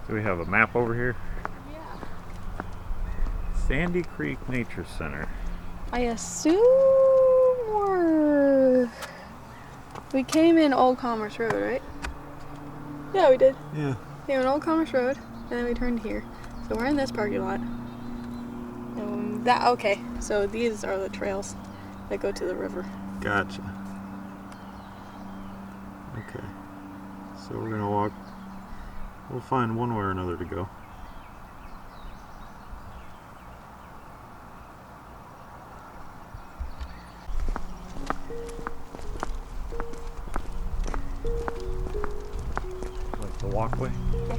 Do we have a map over here? Yeah. Sandy Creek Nature Center. I assume we came in Old Commerce Road, right? Yeah, we did. Yeah. Came in Old Commerce Road, and then we turned here. So we're in this parking lot. Okay, so these are the trails that go to the river. Gotcha. Okay. So we're gonna walk. We'll find one way or another to go. Like the walkway? Yeah.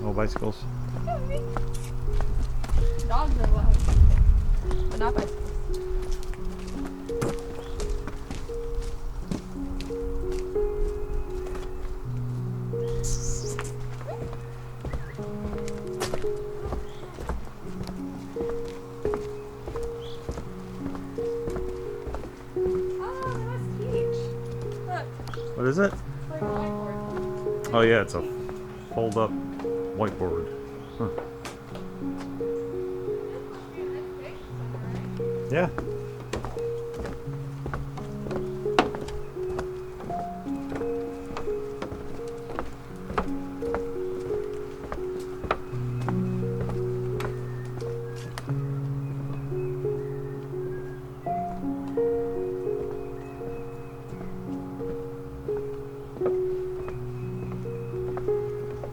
No bicycles? Dogs are allowed, but not bicycles. What is it? Like a whiteboard. Oh yeah, it's a fold-up whiteboard. Huh. Yeah.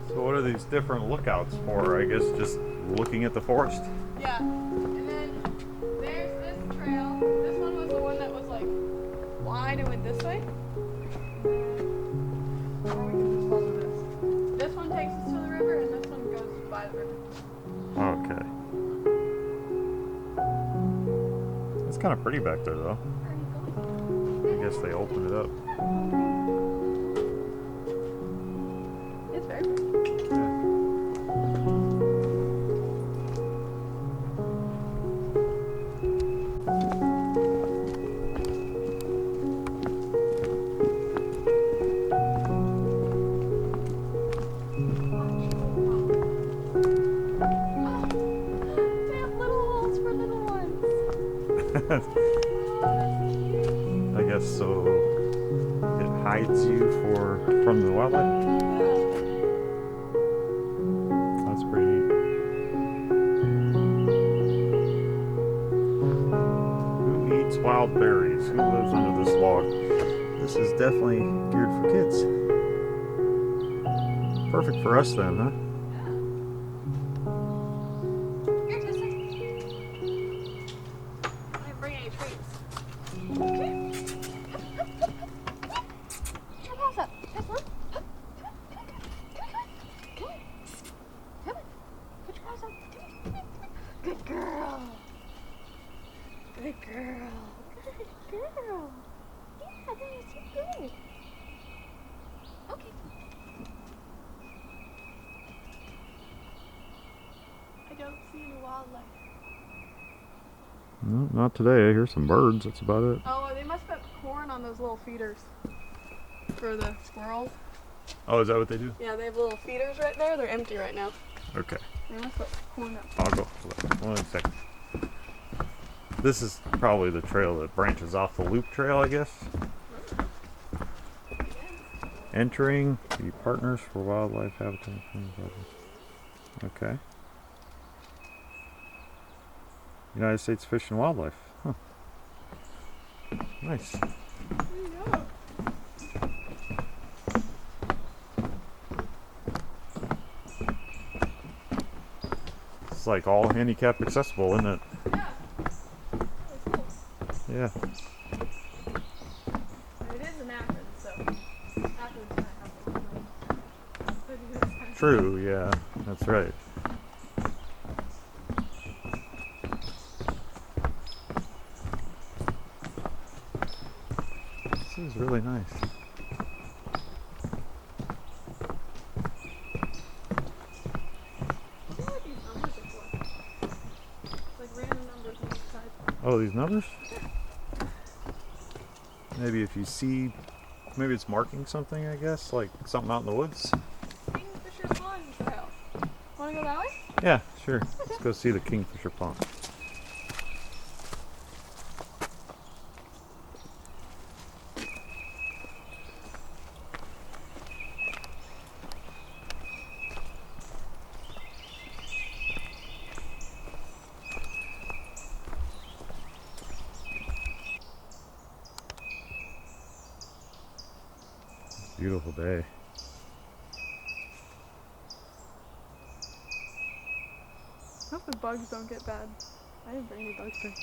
So what are these different lookouts for? I guess just looking at the forest? Yeah. And then there's this trail. This one was the one that was like wide and went this way. Or we can just follow this. This one takes us to the river and this one goes by the river. Okay. It's kind of pretty back there though. I guess they opened it up. It's very pretty. They have little holes for little ones. I guess so. It hides you from the wildlife. That's pretty neat. Who eats wild berries? Who lives under this log? This is definitely geared for kids. Perfect for us then, huh? Good girl. Good girl. Good girl. Yeah, that was so good. Okay. I don't see any wildlife. No, not today. I hear some birds. That's about it. Oh, they must put corn on those little feeders for the squirrels. Oh, is that what they do? Yeah, they have little feeders right there. They're empty right now. Okay. They must put corn up. I'll go. 1 second. This is probably the trail that branches off the loop trail, I guess. Entering the Partners for Wildlife Habitat. Okay. United States Fish and Wildlife. Huh. Nice. There you go. It's like all handicap accessible, isn't it? Yeah. Really cool. Yeah. It is in Athens, so Athens might have one. True, yeah. That's right. This is really nice. I wonder what these numbers are for. It's like random numbers on each side. Oh, these numbers? Maybe if you see, maybe it's marking something, I guess, like something out in the woods. Kingfisher Pond Trail. Wanna go that way? Yeah, sure. Let's go see the Kingfisher Pond. Beautiful day. I hope the bugs don't get bad. I didn't bring any bug spray.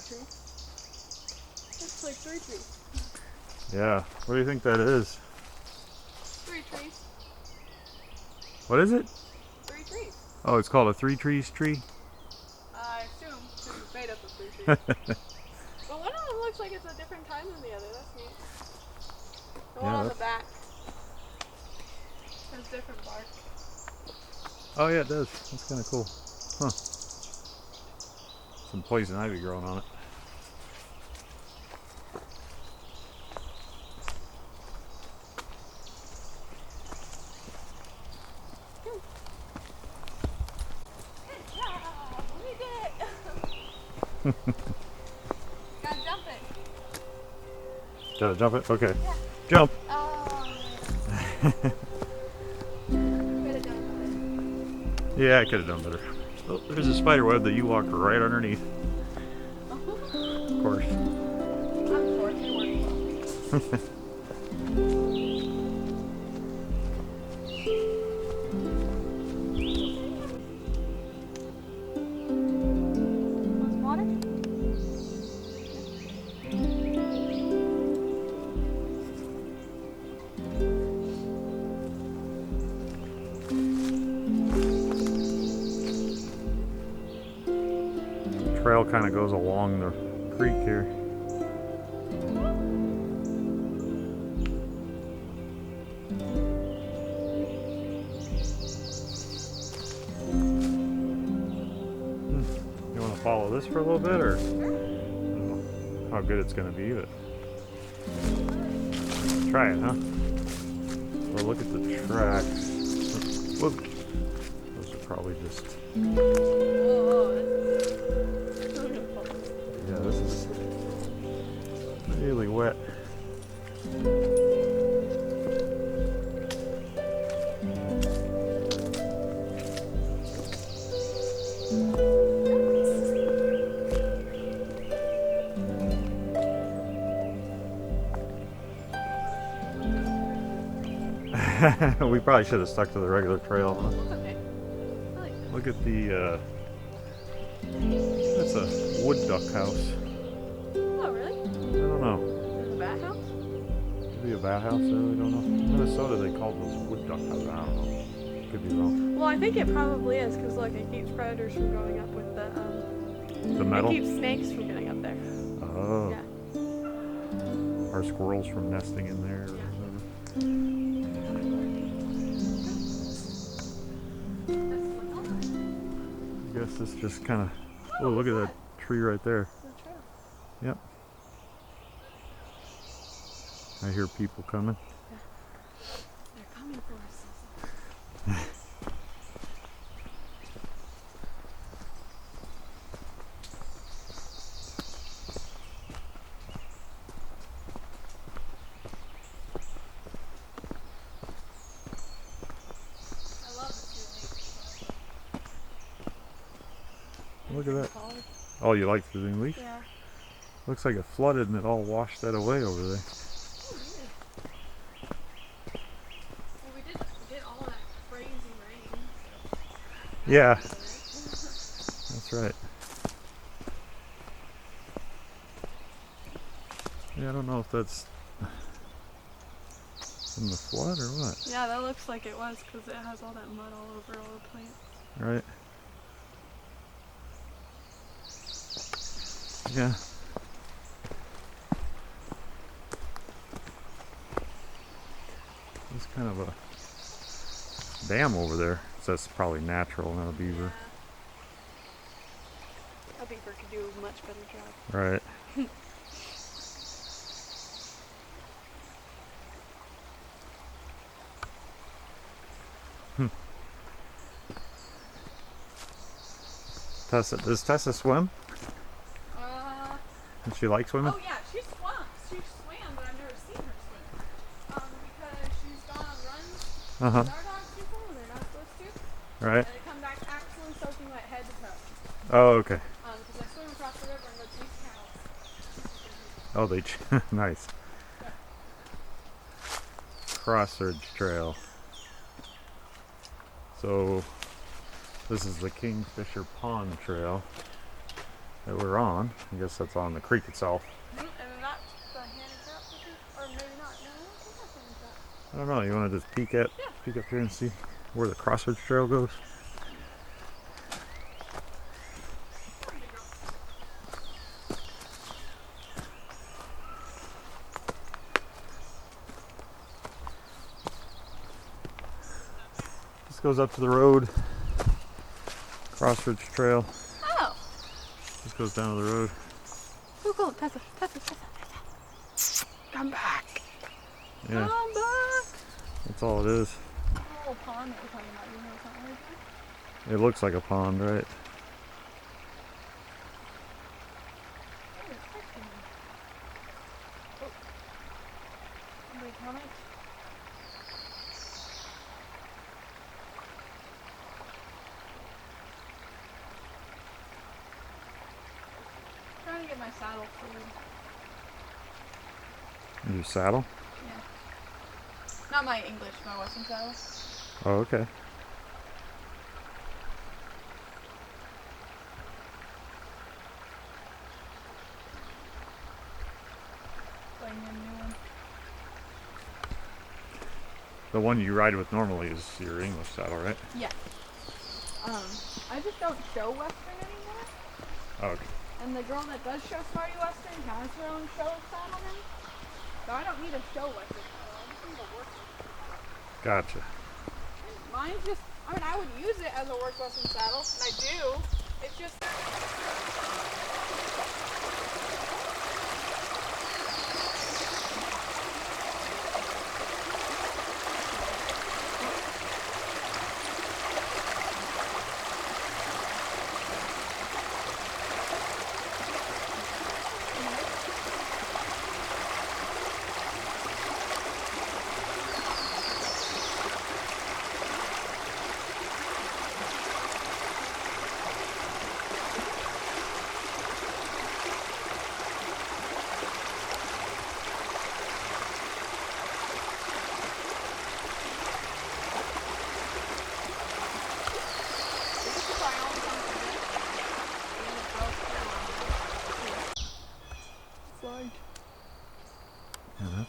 Tree. That's like 3 trees. Yeah. What do you think that is? 3 trees. What is it? 3 trees. Oh, it's called a 3 trees tree? I assume because it's made up of 3 trees. But one of them looks like it's a different kind than the other. That's neat. The one on the back has different bark. Oh yeah, it does. That's kind of cool. Huh. Some poison ivy growing on it. Gotta jump it. Gotta jump it? Okay. Yeah. Jump! Oh. Yeah, I could have done better. Oh, there's a spider web that you walked right underneath. Of course. I'm short, it works well. Trail kind of goes along the creek here. You want to follow this for a little bit, or I don't know how good it's going to be, but try it, huh? Well, look at the tracks. Whoop. Those are probably just. Yeah, this is really wet. We probably should have stuck to the regular trail. Huh? It's okay. I like this. Look at the, that's a wood duck house. Oh, really? I don't know. There's a bat house? Could be a bat house, I really don't know. In Minnesota, they call those wood duck houses. I don't know. Could be wrong. Well, I think it probably is, because look, it keeps predators from going up with The metal? It keeps snakes from getting up there. Oh. Yeah. Or squirrels from nesting in there. Or Yeah. I guess this just kind of. Oh, look at that tree right there. The trail. Yep. I hear people coming. They're coming for us. I love the 2 lakes. Look at that. Oh, you like the new leaf? Yeah. Looks like it flooded and it all washed that away over there. Oh, yeah. Well, we did all that crazy rain. So Yeah, that's that's right. Yeah, I don't know if that's from the flood or what. yeah, that looks like it was because it has all that mud all over all the plants. Right? Yeah. There's kind of a dam over there. So that's probably natural, not a beaver. Yeah. A beaver could do a much better job. Right. Tessa, does Tessa swim? Does she like swimming? Oh yeah, she swam, but I've never seen her swim. Because she's gone on runs Uh huh. with our dogs before when they're not supposed to. Right. And they come back absolutely soaking wet head to toe. Oh, okay. Because I swim across the river and go chase cows. Oh, nice. Yeah. Crossroads Trail. So, this is the Kingfisher Pond Trail that we're on. I guess that's on the creek itself. And then that's the handicap, or maybe not. No, I don't think that's handicap. I don't know. You want to just peek up here and see where the Crossroads Trail goes? There you go. This goes up to the road. Crossroads Trail. Oh. This goes down to the road. Go, Tessa. Come back. Yeah, Come back. that's all it is. The little pond that we're talking about, you know something like that? It looks like a pond, right? Somebody comment? Trying to get my saddle food. Your saddle? Yeah. Not my English, my Western saddle. Oh, okay. So I can get a new one. The one you ride with normally is your English saddle, right? Yeah. I just don't show Western anymore. Oh, okay. And the girl that does show Smarty Western has her own show saddle now. So I don't need a show Western saddle. I just need a work Western saddle. Gotcha. Mine's just, I would use it as a work Western saddle, and I do. It's just...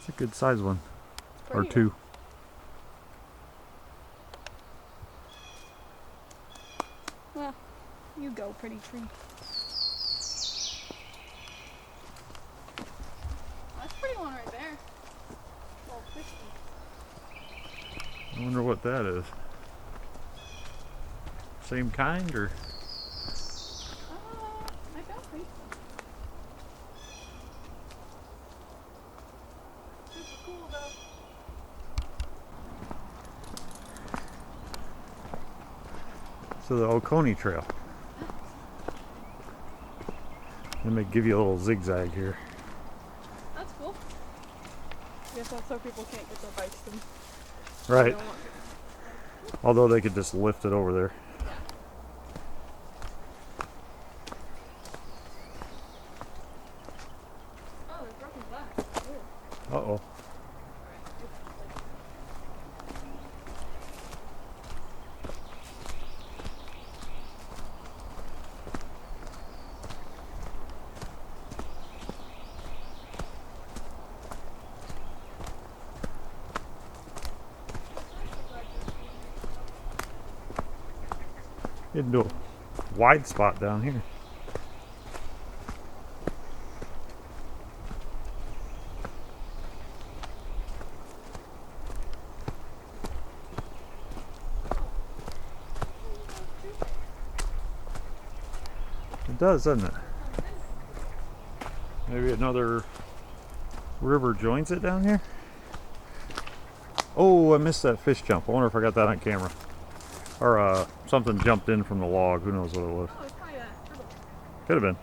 It's a good size one. Or Pretty two. Well, you go, pretty tree. That's a pretty one right there. Well, fishy. I wonder what that is. Same kind or? I don't think so. Super cool though. So the Oconee Trail. Let me give you a little zigzag here. That's cool. I guess that's so people can't get their bikes in. Right. They don't want to. Although they could just lift it over there. Yeah. Oh, there's broken glass. Ooh. Uh-oh. Into a wide spot down here. It does, doesn't it? Maybe another river joins it down here. Oh, I missed that fish jump. I wonder if I got that on camera. Or something jumped in from the log. Who knows what it was. Oh, it's probably a turtle. Could have been.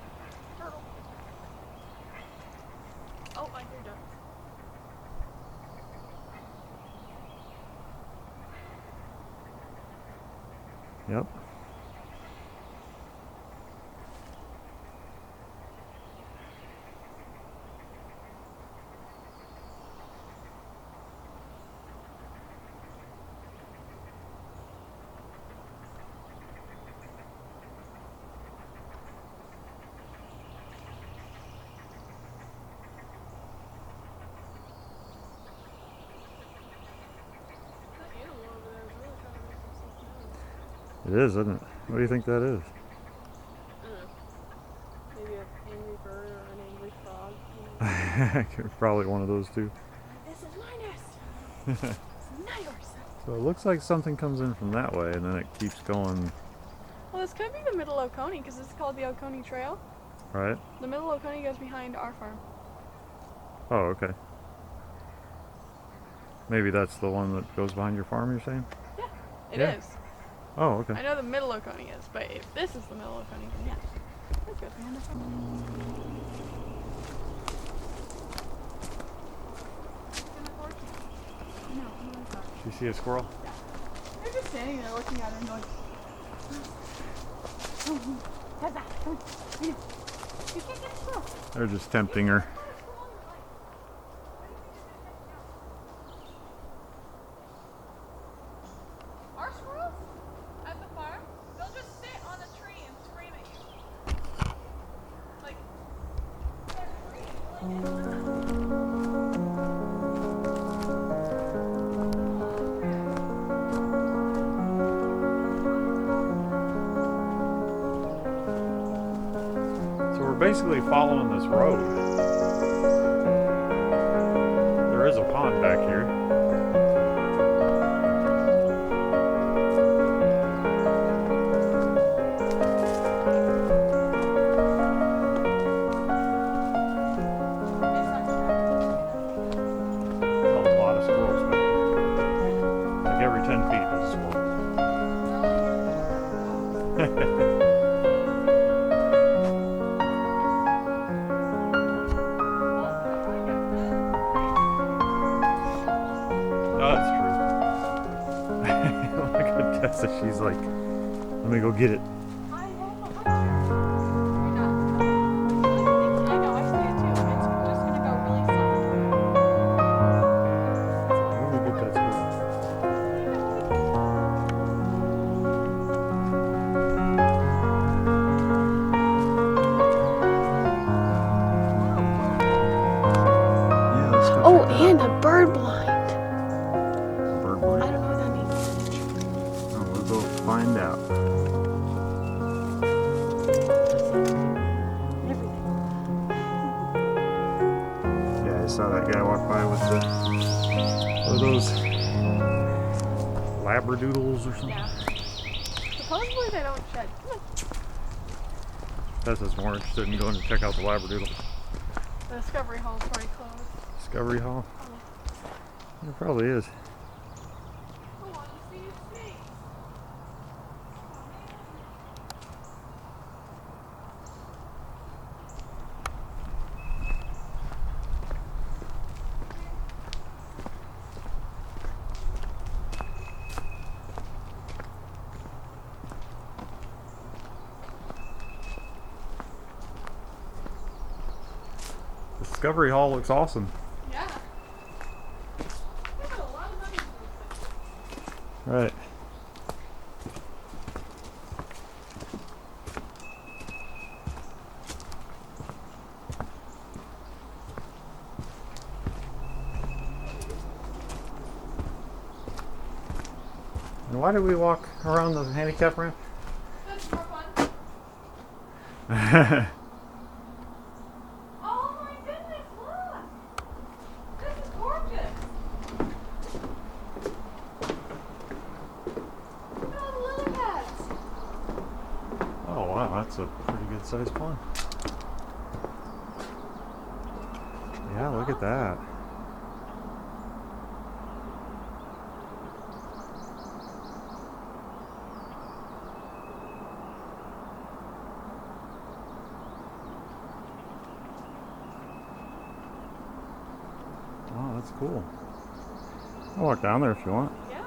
Turtle. Oh, I hear ducks. Yep. That animal over there is really trying to make himself known. It is, isn't it? What do you think that is? I don't know. Maybe an angry bird or an angry frog. You know? Probably one of those two. This is my nest. It's not yours. So it looks like something comes in from that way and then it keeps going, Well, this could be the Middle Oconee because it's called the Oconee Trail. right? The Middle Oconee goes behind our farm. Oh, okay. This that's the one that goes behind your farm, you're saying? Yeah, it Yeah. is. Oh, okay. I know the Middle Oconee is, but if this is the Middle Oconee, then yeah. That goes behind our farm. No, no, it's not. Do you see a squirrel? They're just standing there looking at him going, "What's that? Come on. You can't get a squirrel." They're just tempting her. Our squirrels at the farm, they'll just sit on a tree and scream at you. Like, they're free. So we're basically following this road. There is a pond back here. Oh, a lot of squirrels back here. Like every 10 feet there's a squirrel. No, that's true. Look at Tessa, she's like, let me go get it. I know, I see it too. It's just gonna go really soft. Let me get that squirrel. Yeah, let's go Oh, check that and out. a bird blind. Bird I blind. don't know what that means. Oh, we'll go find out. Everything. Yeah, I saw that guy walk by with what are those labradoodles or something. Yeah. Supposedly they don't shed. Come on. That's just more interested in going to check out the labradoodle. The Discovery Hall's probably closed. Discovery Hall? It probably is. I want to see his face. Discovery Hall looks awesome. Yeah. They put a lot of money into this thing. Right. And why did we walk around the handicap ramp? That's more fun. Oh my goodness, look! This is gorgeous! Look at all the lily pads! Oh wow, that's a pretty good sized pond. Yeah, look at that. Oh, that's cool. I'll walk down there if you want. Yeah.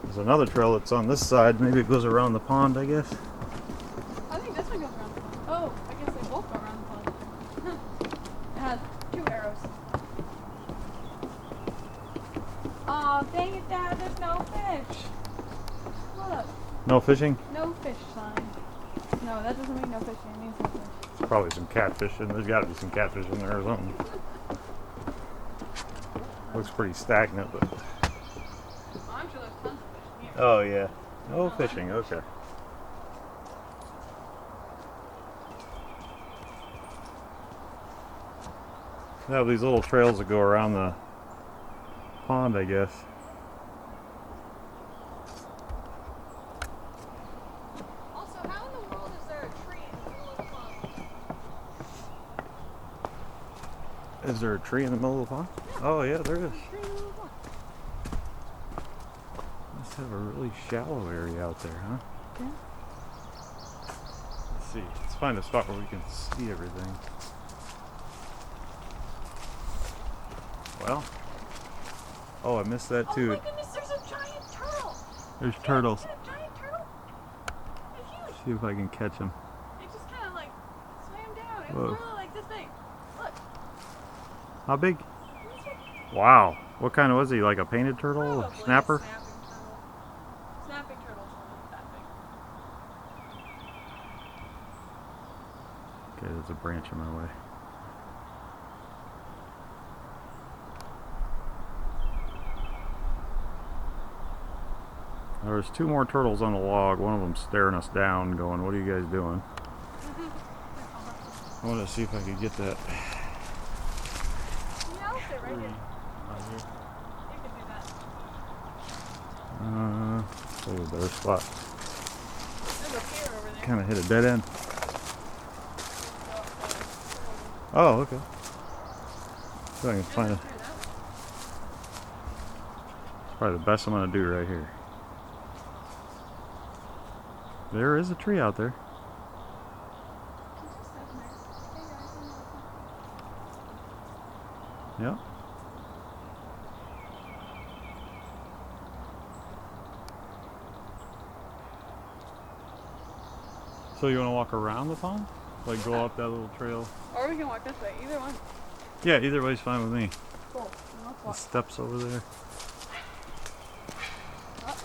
There's another trail that's on this side. Maybe it goes around the pond, I guess. I think this one goes around the pond. Oh, I guess they both go around the pond. It has 2 arrows. Aw, dang it, Dad, there's no fish. Look, No fishing? no fish sign. No, that doesn't mean no fishing, it means no fish. There's probably some catfish in there's got to be some catfish in there or something. Looks pretty stagnant, but. Well, I'm sure there's tons of fish in here. Oh, yeah. No fishing, okay. They have these little trails that go around the pond, I guess. Also, how in the world is there a tree in the middle of the pond? Is there a tree in the middle of the pond? Oh, yeah, there is. Tree in the middle of the pond. Must have a really shallow area out there, huh? Yeah. Let's see. Let's find a spot where we can see everything. Well. Oh, I missed that Oh too. my goodness, there's a giant turtle! There's turtles. Is that a giant turtle? They're huge. See if I can catch them. It just kind of like swam down. It Whoa. was literally like this big. Look. How big? This big. Wow. What kind of was he? Like a painted turtle? A Probably snapper? A snapping turtle. Snapping turtles aren't that big. Okay, there's a branch in my way. There's 2 more turtles on the log. One of them staring us down, going, "What are you guys doing?" I want to see if I could get that. Yeah, I'll sit right here. Right here. You can do that. Maybe a better spot. There's a pier over there. Kind of hit a dead end. Oh, okay. So I can find it. It's probably the best I'm gonna do right here. There is a tree out there. Yep. So you want to walk around the pond? Like go up that little trail? Or we can walk this way. Either one. Yeah, either way's fine with me. Cool. Then let's The walk. steps over there. Uh-oh.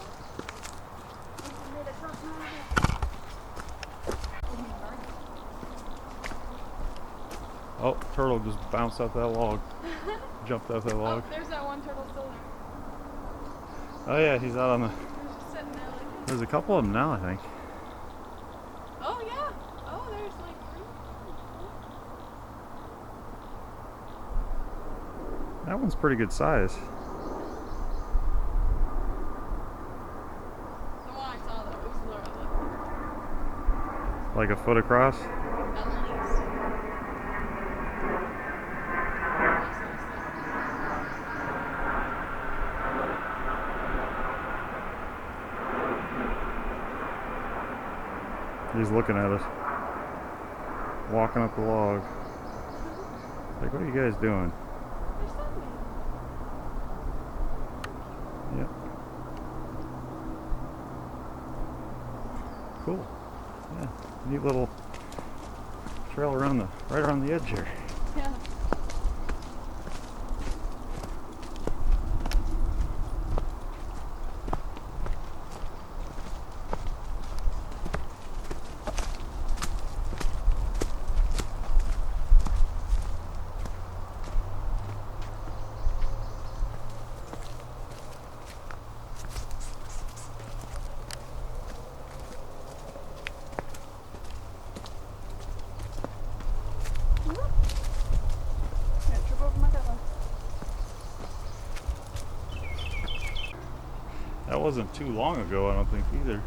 Oh, turtle just bounced off that log. Jumped off that log. Oh, there's that one turtle still there. Oh yeah, he's out on the... He's just sitting there like. There's a couple of them now, I think. Oh yeah. Oh, there's like three. That one's pretty good size. The one I saw though, it was literally Like a foot across. at least. He's looking at us. Walking up the log. Like, what are you guys doing? There's something. Yep. Cool. Yeah. Neat little trail around right around the edge here. Yeah. Gonna trip over my pillow. That wasn't too long ago, I don't think either.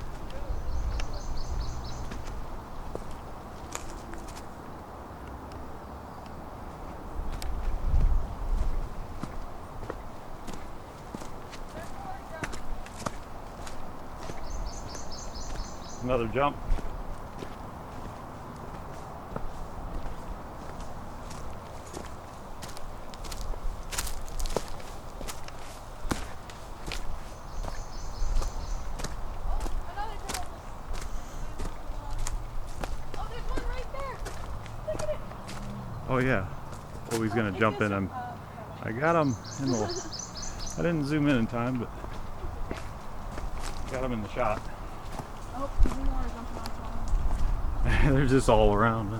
Another jump. Another turtle just. Oh, there's one right there. Look at it. Oh yeah. Oh, he's gonna jump in him. I got him in the... I didn't zoom in time, but got him in the shot. Oh, there's more jumping off one. They're just all around. Huh?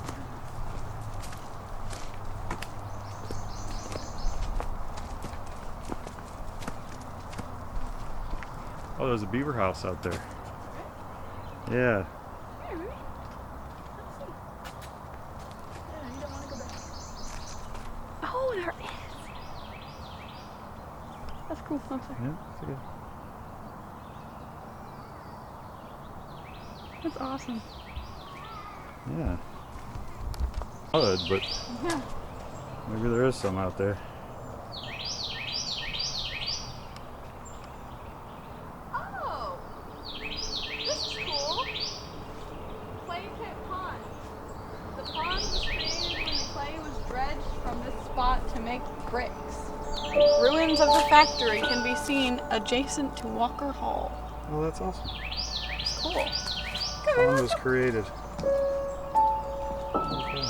Oh, there's a beaver house out there. Yeah. Here, Ruby. Let's see. Yeah, you don't want to go back. Oh, there is. That's cool. I'm sorry. Yeah, it's okay. That's awesome. Yeah. Mud, but Yeah. maybe there is some out there. Oh, this is cool. Clay pit pond. The pond was created when the clay was dredged from this spot to make bricks. Ruins of the factory can be seen adjacent to Walker Hall. Oh, that's awesome. It's cool. Pond was created. Okay.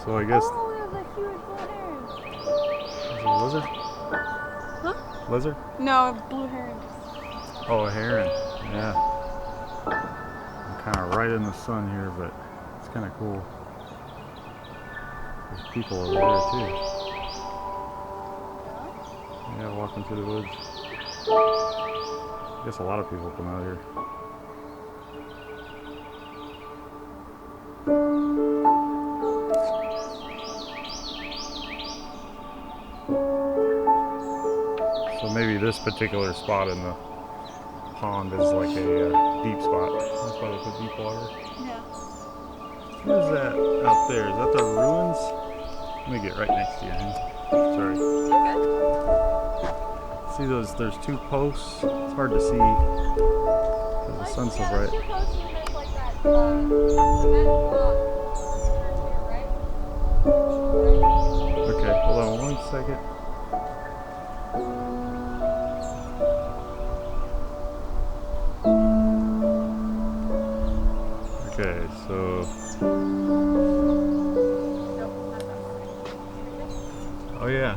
So I guess Oh, there's a huge blue heron. is it a lizard? Huh? Lizard? No, a blue heron. Oh, a heron. Yeah. I'm kind of right in the sun here, but it's kind of cool. There's people over there too. Yeah, walking through the woods. I guess a lot of people come out here. So maybe this particular spot in the pond is like a deep spot. That's why they put deep water. Yeah. What is that out there? Is that the ruins? Let me get right next to you. Sorry. You're good. See those? There's two posts. It's hard to see because the sun's so bright. Two posts and there's like that cement block. Right? Okay, hold on 1 second. Okay, so Nope, not that far. oh yeah.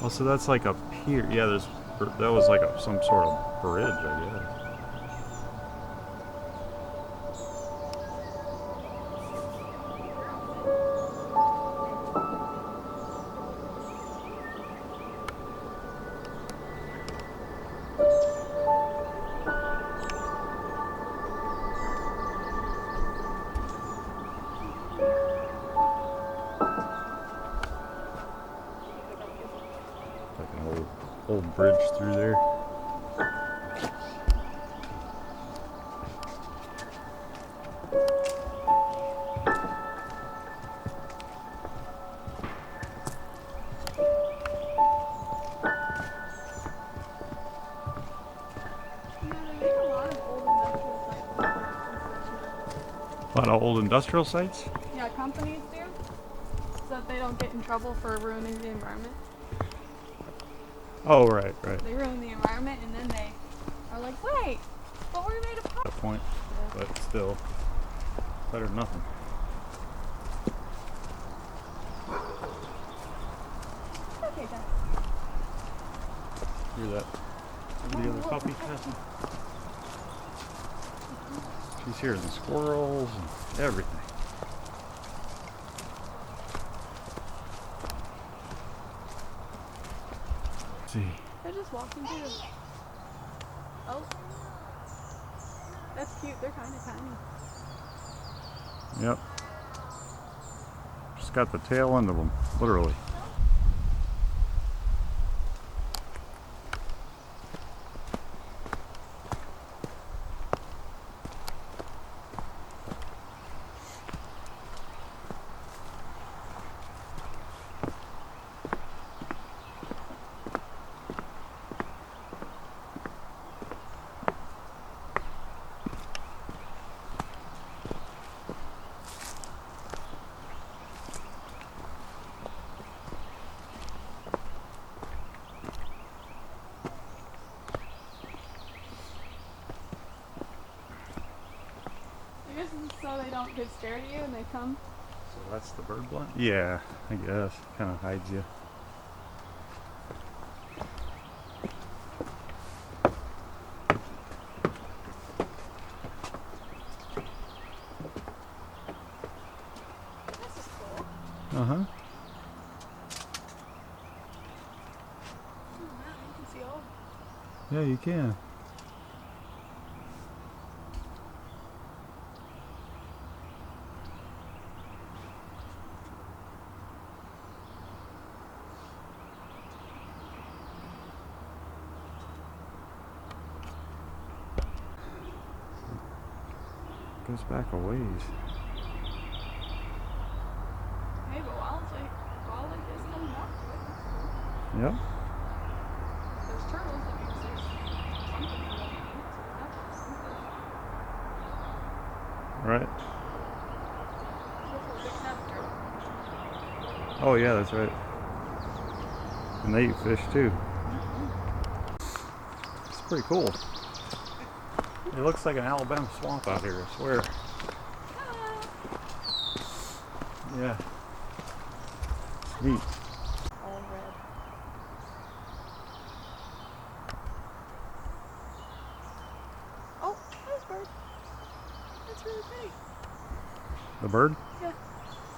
Well, so that's like a pier. Yeah, that was like some sort of bridge, I guess. Like an old bridge through there. You know, they make a lot of old industrial sites in Athens, unfortunately. A lot of old industrial sites. Yeah, companies do, so that they don't get in trouble for ruining the environment. Oh, right. They ruin the environment, and then they are like, wait, but we're made of pop. That point, Yeah. but still better than nothing. Okay, guys. Hear that? The other puppy passing. She's hearing the squirrels and everything. Let's see. They're just walking through. Oh. That's cute. They're kind of tiny. Yep. Just got the tail end of them, literally. I guess it's so they don't get scared of you and they come. So that's the bird blind? Yeah, I guess. Kind of hides you. This is cool. Uh-huh. Oh wow, you can see all. Yeah, you can. Goes back a ways. Hey, but wildlife is coming back to it. That's cool. Yep. There's turtles. That means there's something for them to eat. So they have to have some fish. Right. This is a big snapper turtle. Oh, yeah, that's right. And they eat fish too. It's pretty cool. It looks like an Alabama swamp out here, I swear. Yeah. It's neat. All red. Oh, there's a bird. That's really pretty. The bird? Yeah.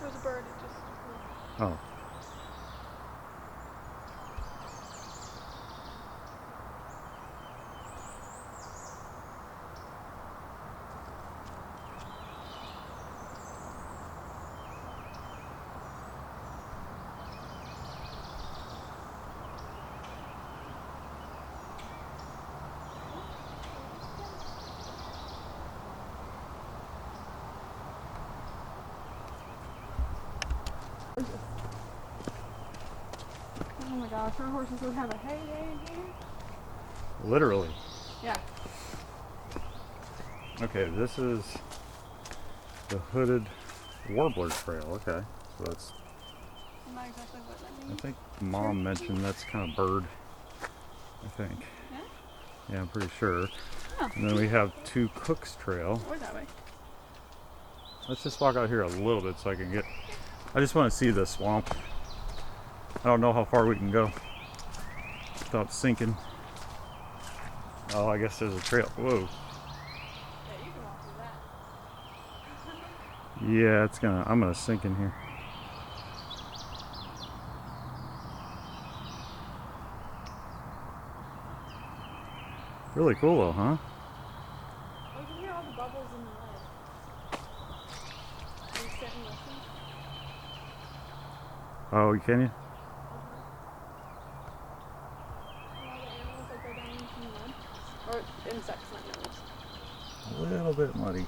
There was a bird. It just. Oh. Oh my gosh, our horses would have a heyday in here. Literally. Yeah. Okay, this is the Hooded Warbler Trail. Okay, so that's not exactly what that I means. think Mom mentioned that's kind of bird. I think. Yeah? Yeah, I'm pretty sure. Oh. And then we have 2 Cooks Trail. Or that way. Let's just walk out here a little bit so I can get. I just want to see the swamp. I don't know how far we can go without sinking. Oh, I guess there's a trail. Whoa. Yeah, you can walk through that. Yeah, it's gonna. I'm gonna sink in here. Really cool though, huh? Oh, you can hear all the bubbles in the mud. Can you sit and listen? Oh, can you? And all the animals that go down into the mud. Or insects, not animals. A little bit muddy.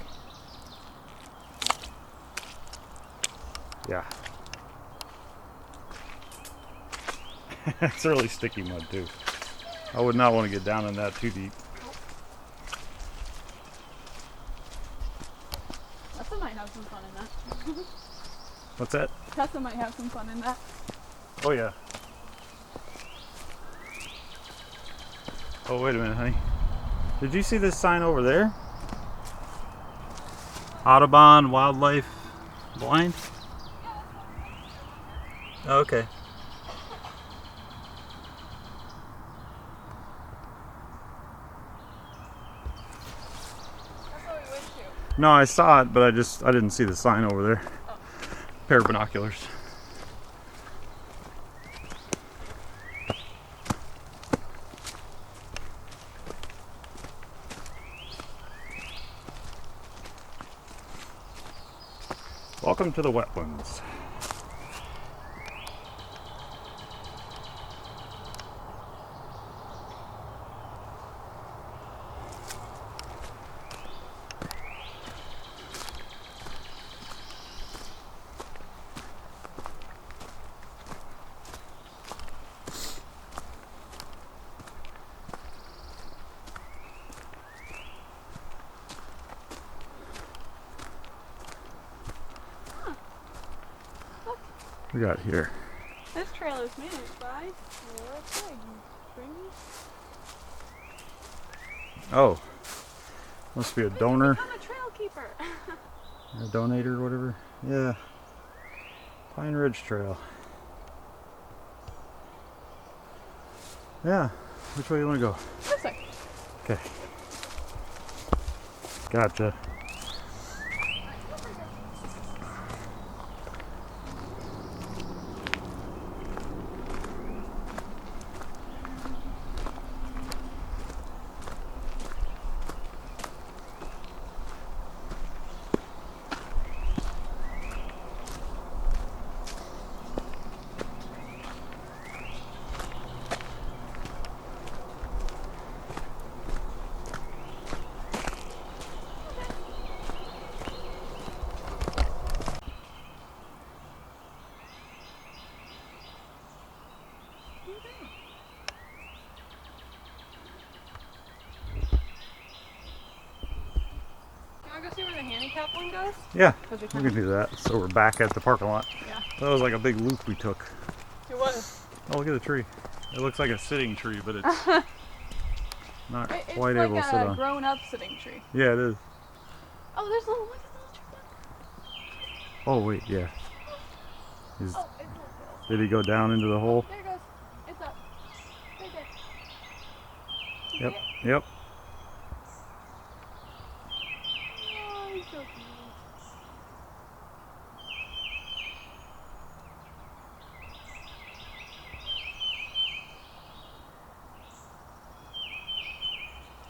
Yeah. It's really sticky mud too. I would not want to get down in that too deep. Tessa might have some fun in that. What's that? Tessa might have some fun in that. Oh yeah. Oh wait a minute, honey. Did you see this sign over there? Audubon Wildlife Blind? Oh, okay. That's what we went to. No, I saw it, but I didn't see the sign over there. Oh. Pair of binoculars. Welcome to the wetlands. We got here. This trail is managed by Laura Craig. Oh, must be a donor, Become a trail keeper. a donator, or whatever. Yeah, Pine Ridge Trail. Yeah, which way you want to go? This way. Okay. Gotcha. You want to go see where the handicap one goes? Yeah, 'Cause we can do that. So we're back at the parking lot. Yeah. That was like a big loop we took. It was. Oh, look at the tree. It looks like a sitting tree, but it's not It's quite like able to sit a on. grown-up sitting tree. Yeah, it is. Oh, there's a little. Look at the little tree. Oh, wait, yeah. Oh, it's a little hill. Did he go down into the hole? There it goes. It's up. Right there. You Yep, see it? yep. Oh, he's so cute.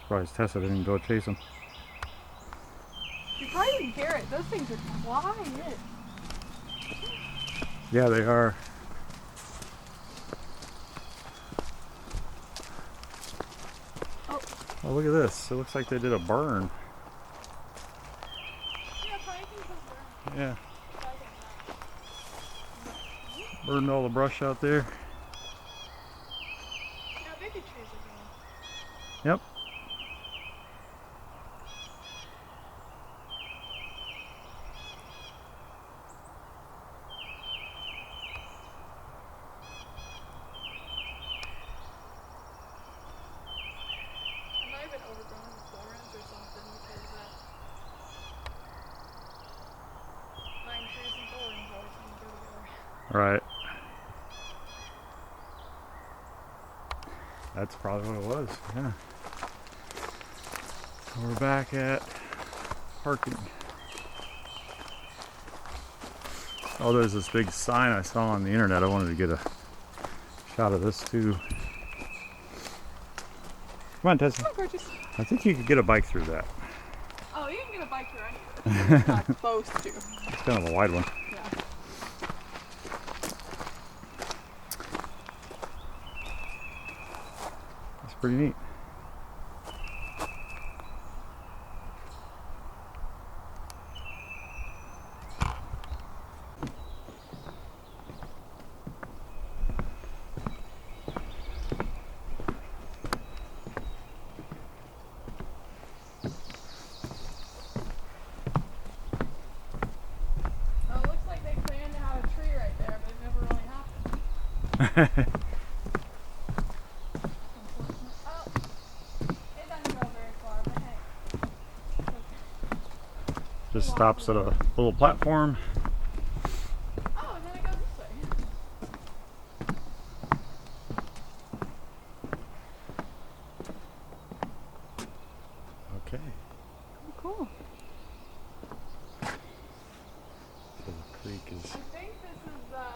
Surprised Tessa didn't go chase him. You probably didn't hear it. Those things are quiet. Yeah, they are. Oh. Oh, look at this. It looks like they did a burn. Yeah, probably think those Yeah, are probably not. burned all the brush out there. Yeah, baby trees are doing. Yep. Right. That's probably what it was. Yeah. So we're back at parking. Oh, there's this big sign I saw on the internet. I wanted to get a shot of this too. Come on, Tessa. Oh, gorgeous. I think you could get a bike through that. Oh, you can get a bike through anything. You're not supposed to. It's kind of a wide one. Yeah. It's pretty neat. Oh, it looks like they planned to have a tree right there, but it never really happened. Oh, it doesn't go very far, but hey. Just stops at a little platform. Oh, and then it goes this way. Okay. Cool. So the creek is. I think this is the,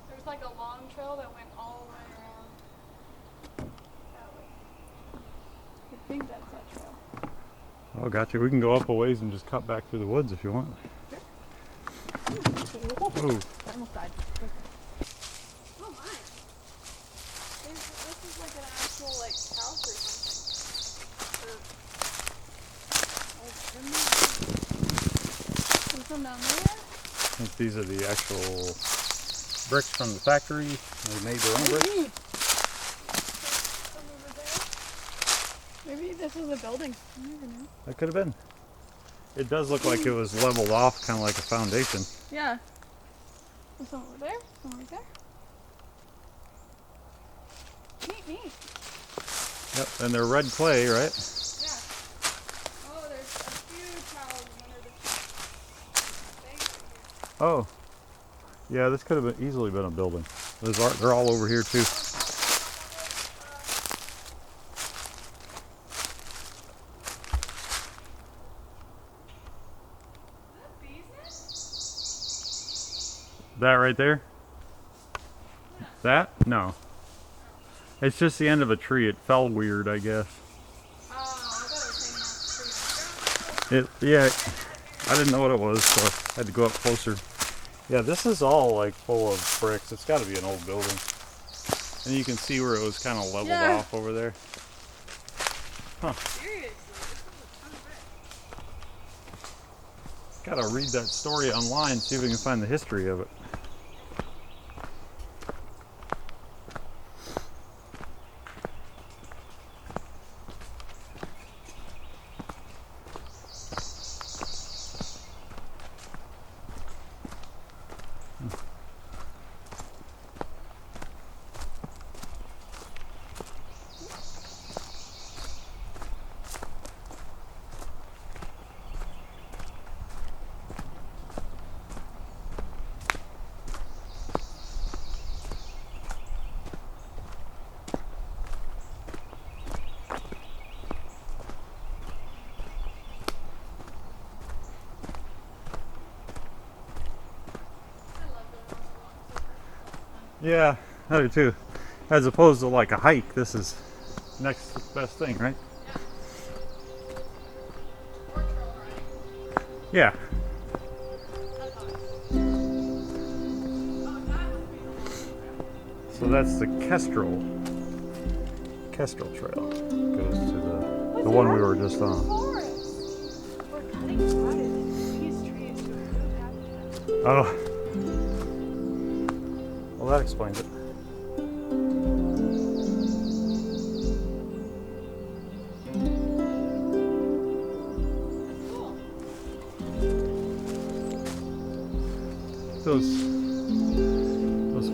there's like a long trail that went all the way around that way. I think that's that trail. Oh, gotcha. We can go up a ways and just cut back through the woods if you want. Oh, I almost died. Oh my. This is like an actual like house or something. There's some down there. I think these are the actual bricks from the factory. They made their own bricks. Some over there. Maybe this is a building. I never know. That could have been. It does look like it was leveled off, kind of like a foundation. Yeah. There's some over there. Some right there. Neat. Yep, and they're red clay, right? Yeah. Oh, there's a huge house under the thing. Oh, yeah. This could have easily been a building. They're all over here too. That right there? That? No. It's just the end of a tree. It fell weird, I guess. Oh, I thought it was hanging out the tree. Yeah, I didn't know what it was, so I had to go up closer. Yeah, this is all like full of bricks. It's got to be an old building. And you can see where it was kind of leveled off over there. Huh. Seriously, this is a ton of bricks. Gotta read that story online, see if we can find the history of it. Yeah, I do too. As opposed to like a hike, this is next best thing, right? Or trail riding. Yeah. That's how it is. Oh, that must be the one. So that's the Kestrel Trail. Goes to the one we were just on. Forest. We're cutting out these trees to improve habitat. Oh. Well, that explains it. Those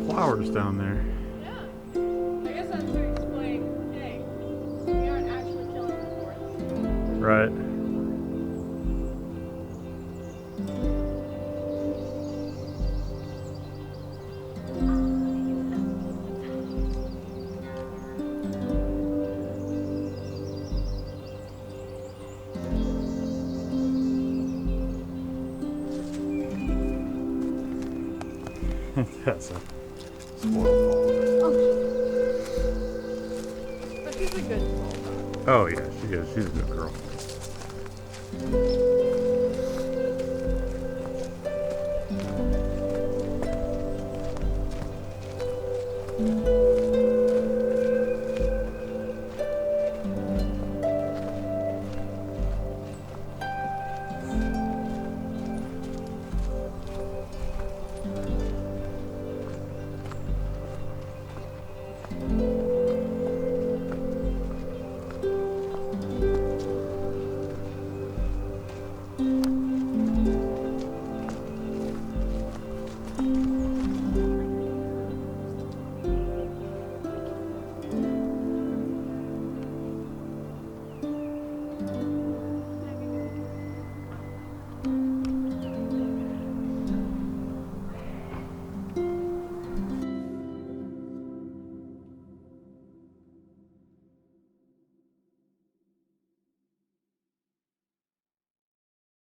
flowers down there. Yeah. I guess that's to explain, hey, we aren't actually killing the forest. Right. That's a spoiled But she's a good bulldog. dog. Oh yeah, she is. She's a good girl.